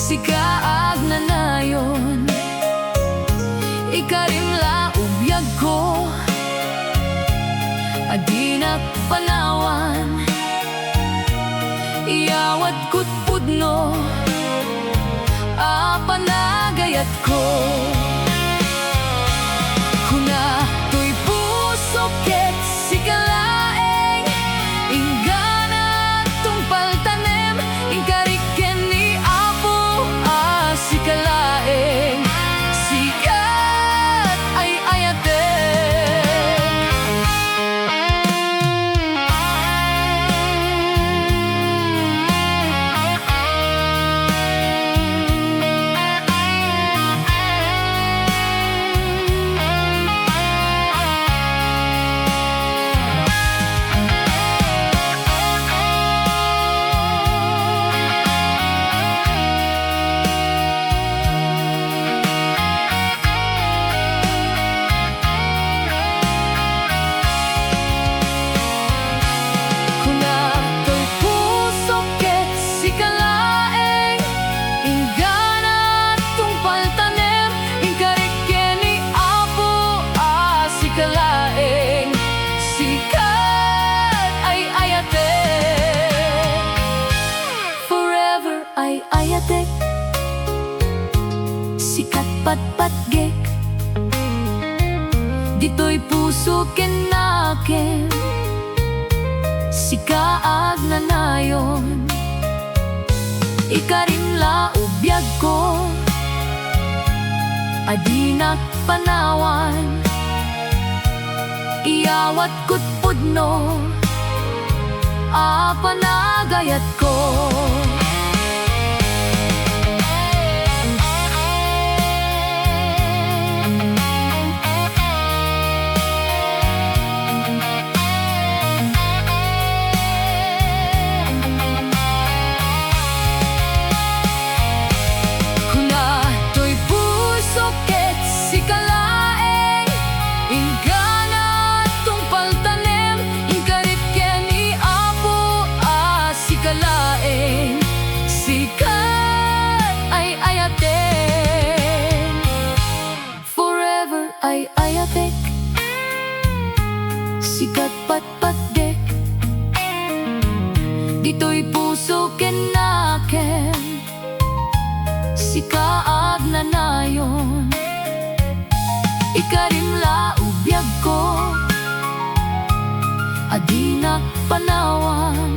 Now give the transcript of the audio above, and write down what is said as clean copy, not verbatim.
si kaag na nayon. Ikarimla ubiyag ko, adinak panawan, iyawat kut pudno, apanagayat ko. Kuna to'y puso ket si kalaeng, ingana tungpal tanem, ingkariken ni Apo si kalaeng, sikat ay-ayatek. Ay-ayatek, sikat patpatgek, dito'y puso kenakem, si kaag na nayon. Ikarimla ubiyag ko, adinak panawan, iyawat kut pudno, apanagayat ko. Ay-ayatek, sikat patpatdek, dito'y puso kenakem, si kaag na nayon. Ikarimla ubiyag ko, adinak panawan,